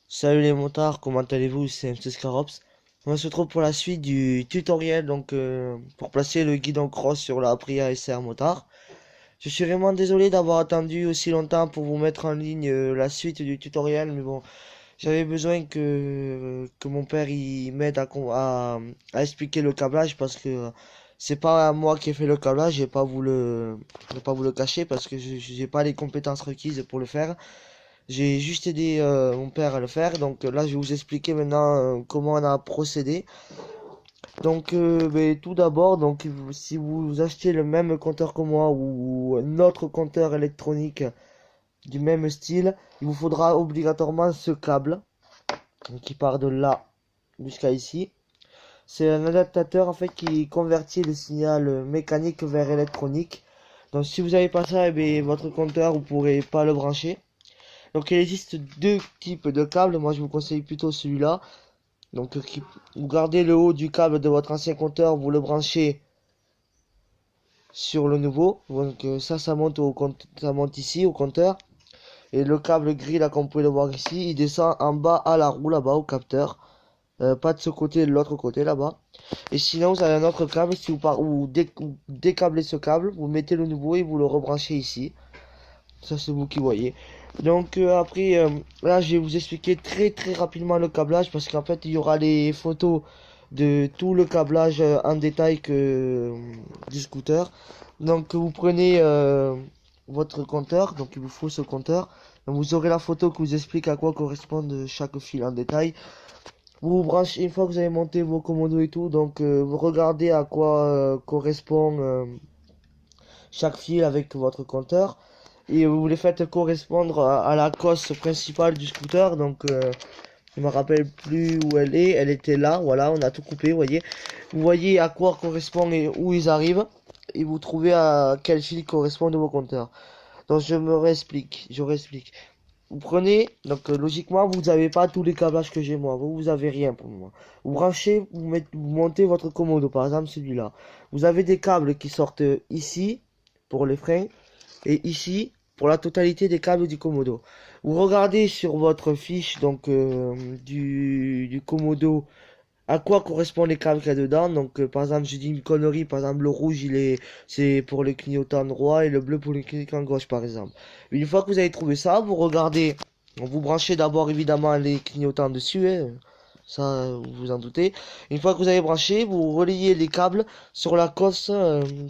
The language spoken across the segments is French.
Salut les motards, comment allez-vous? C'est MC Scarops. On se retrouve pour la suite du tutoriel pour placer le guidon cross sur la Aprilia SR motard. Je suis vraiment désolé d'avoir attendu aussi longtemps pour vous mettre en ligne la suite du tutoriel, mais bon, j'avais besoin que mon père il m'aide à expliquer le câblage parce que c'est pas moi qui ai fait le câblage, je vais pas vous le cacher parce que j'ai pas les compétences requises pour le faire. J'ai juste aidé mon père à le faire. Donc là, je vais vous expliquer maintenant comment on a procédé. Donc, tout d'abord, si vous achetez le même compteur que moi ou un autre compteur électronique du même style, il vous faudra obligatoirement ce câble qui part de là jusqu'à ici. C'est un adaptateur en fait qui convertit le signal mécanique vers électronique. Donc, si vous n'avez pas ça, votre compteur vous pourrez pas le brancher. Donc il existe deux types de câbles, moi je vous conseille plutôt celui-là. Donc vous gardez le haut du câble de votre ancien compteur, vous le branchez sur le nouveau. Donc ça monte ça monte ici au compteur. Et le câble gris là comme vous pouvez le voir ici, il descend en bas à la roue là-bas au capteur. Pas de ce côté, de l'autre côté là-bas. Et sinon vous avez un autre câble, si vous décablez ce câble, vous mettez le nouveau et vous le rebranchez ici. Ça c'est vous qui voyez. Donc après là je vais vous expliquer très rapidement le câblage parce qu'en fait il y aura les photos de tout le câblage en détail du scooter. Donc vous prenez votre compteur, donc il vous faut ce compteur. Donc, vous aurez la photo qui vous explique à quoi correspond chaque fil en détail. Vous branchez une fois que vous avez monté vos commandos et tout, donc vous regardez à quoi correspond chaque fil avec votre compteur. Et vous les faites correspondre à la cosse principale du scooter. Donc je me rappelle plus où elle est, elle était là, voilà, on a tout coupé, vous voyez à quoi correspond et où ils arrivent, et vous trouvez à quel fil correspond de vos compteurs. Donc je réexplique. Vous prenez, donc logiquement vous n'avez pas tous les câblages que j'ai moi, vous avez rien pour moi. Vous branchez, vous montez votre commodo, par exemple celui-là. Vous avez des câbles qui sortent ici pour les freins et ici pour la totalité des câbles du commodo. Vous regardez sur votre fiche du commodo à quoi correspondent les câbles qu'il y a dedans. Donc par exemple je dis une connerie, par exemple le rouge c'est pour le clignotant droit et le bleu pour le clignotant gauche par exemple. Une fois que vous avez trouvé ça, vous regardez, vous branchez d'abord évidemment les clignotants dessus, hein, ça vous vous en doutez. Une fois que vous avez branché, vous relayez les câbles sur la cosse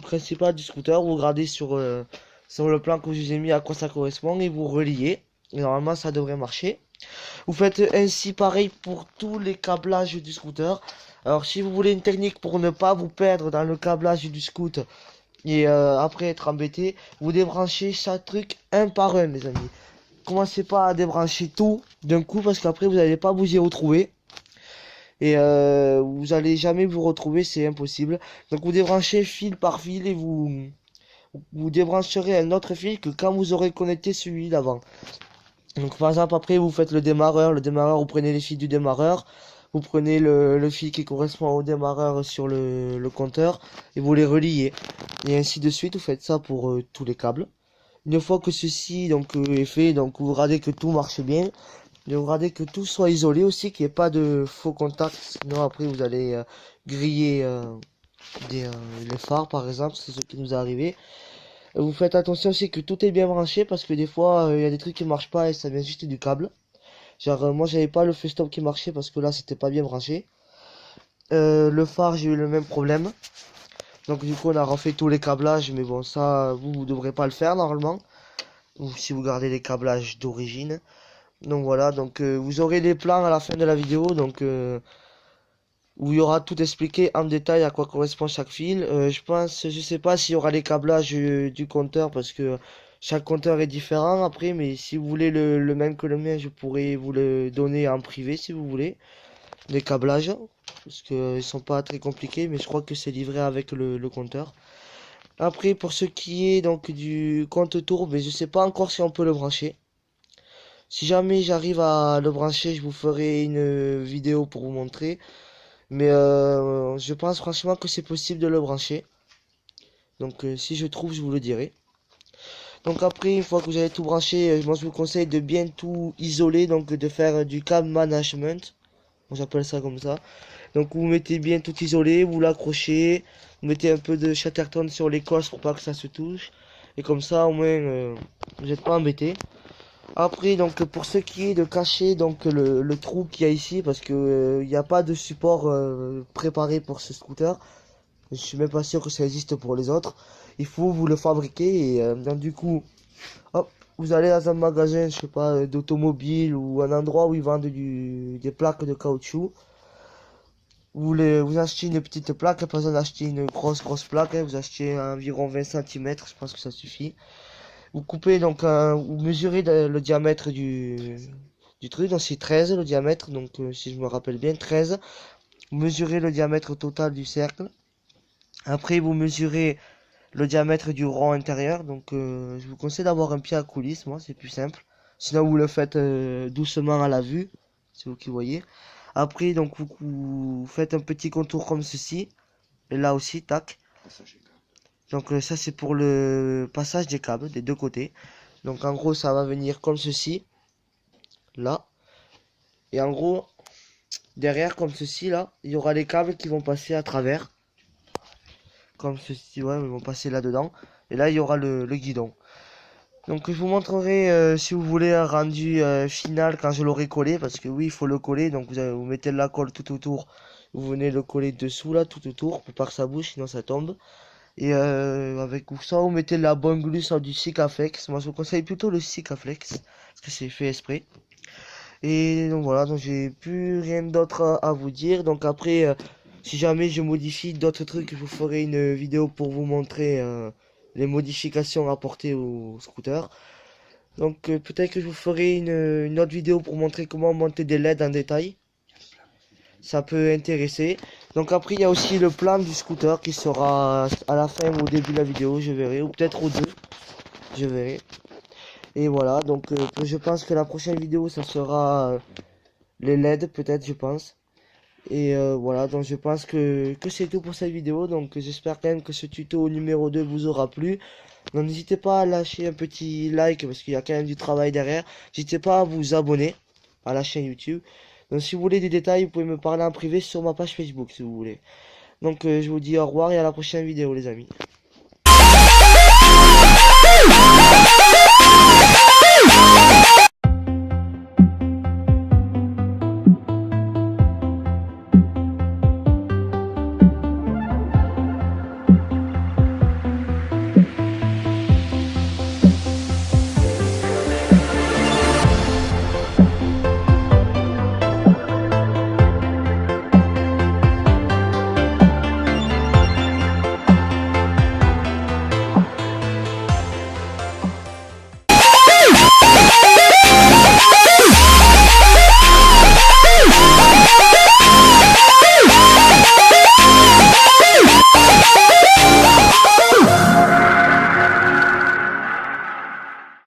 principale du scooter, vous regardez sur le plan que je vous ai mis à quoi ça correspond et vous reliez. Et normalement ça devrait marcher. Vous faites ainsi pareil pour tous les câblages du scooter. Alors si vous voulez une technique pour ne pas vous perdre dans le câblage du scooter et après être embêté, vous débranchez chaque truc un par un les amis. Commencez pas à débrancher tout d'un coup parce qu'après vous n'allez pas vous y retrouver. Et vous allez jamais vous retrouver, c'est impossible. Donc vous débranchez fil par fil et vous débrancherez un autre fil que quand vous aurez connecté celui d'avant. Donc par exemple après vous faites le démarreur vous prenez les fils du démarreur, vous prenez le fil qui correspond au démarreur sur le compteur et vous les reliez. Et ainsi de suite, vous faites ça pour tous les câbles. Une fois que ceci est fait, donc vous regardez que tout marche bien. Et vous regardez que tout soit isolé aussi, qu'il n'y ait pas de faux contacts, sinon après vous allez griller les phares par exemple, c'est ce qui nous est arrivé. Vous faites attention aussi que tout est bien branché parce que des fois il y a des trucs qui marchent pas et ça vient juste du câble. Genre moi j'avais pas le feu stop qui marchait parce que là c'était pas bien branché. Le phare j'ai eu le même problème. Donc du coup on a refait tous les câblages mais bon ça vous devrez pas le faire normalement. Ou si vous gardez les câblages d'origine. Donc voilà, vous aurez les plans à la fin de la vidéo où il y aura tout expliqué en détail à quoi correspond chaque fil. Je sais pas s'il y aura les câblages du compteur parce que chaque compteur est différent après, mais si vous voulez le même que le mien, je pourrais vous le donner en privé si vous voulez. Les câblages, parce que ils sont pas très compliqués, mais je crois que c'est livré avec le compteur. Après, pour ce qui est donc du compte tour, mais je sais pas encore si on peut le brancher. Si jamais j'arrive à le brancher, je vous ferai une vidéo pour vous montrer. Mais je pense franchement que c'est possible de le brancher. Donc si je trouve, je vous le dirai. Donc après, une fois que vous avez tout branché, moi je vous conseille de bien tout isoler, donc de faire du câble management. J'appelle ça comme ça. Donc vous mettez bien tout isolé, vous l'accrochez, vous mettez un peu de chatterton sur l'écorce pour pas que ça se touche. Et comme ça au moins vous n'êtes pas embêté. Après donc pour ce qui est de cacher donc le trou qu'il y a ici, parce que il n'y a pas de support préparé pour ce scooter. Je suis même pas sûr que ça existe pour les autres. Il faut vous le fabriquer et donc du coup, hop, vous allez dans un magasin, je sais pas, d'automobile ou un endroit où ils vendent des plaques de caoutchouc. Vous achetez une petite plaque, pas besoin d'acheter une grosse plaque, hein. Vous achetez environ 20 cm, je pense que ça suffit. Vous coupez donc, vous mesurez le diamètre du truc, donc c'est 13 le diamètre, donc si je me rappelle bien, 13. Vous mesurez le diamètre total du cercle. Après, vous mesurez le diamètre du rond intérieur, donc je vous conseille d'avoir un pied à coulisse, moi c'est plus simple. Sinon vous le faites doucement à la vue, c'est vous qui voyez. Après donc vous faites un petit contour comme ceci, et là aussi, tac. Donc ça c'est pour le passage des câbles des deux côtés. Donc en gros ça va venir comme ceci, là. Et en gros, derrière comme ceci là, il y aura les câbles qui vont passer à travers. Comme ceci, ouais, ils vont passer là-dedans. Et là il y aura le guidon. Donc je vous montrerai si vous voulez un rendu final quand je l'aurai collé, parce que oui il faut le coller, donc vous mettez la colle tout autour, vous venez le coller dessous là tout autour pour pas que ça bouge sinon ça tombe. Et avec ça vous mettez la bonne glue sur du Sikaflex, moi je vous conseille plutôt le Sikaflex parce que c'est fait exprès. Et donc voilà, donc j'ai plus rien d'autre à vous dire, donc après si jamais je modifie d'autres trucs, je vous ferai une vidéo pour vous montrer les modifications apportées au scooter. Donc peut-être que je vous ferai une autre vidéo pour montrer comment monter des LED en détail. Ça peut intéresser. Donc après il y a aussi le plan du scooter qui sera à la fin ou au début de la vidéo, je verrai. Ou peut-être aux deux, je verrai. Et voilà, donc je pense que la prochaine vidéo ça sera les LED peut-être je pense. Et voilà, donc je pense que c'est tout pour cette vidéo. Donc j'espère quand même que ce tuto numéro 2 vous aura plu. Donc n'hésitez pas à lâcher un petit like parce qu'il y a quand même du travail derrière. N'hésitez pas à vous abonner à la chaîne YouTube. Donc si vous voulez des détails, vous pouvez me parler en privé sur ma page Facebook si vous voulez. Donc je vous dis au revoir et à la prochaine vidéo les amis.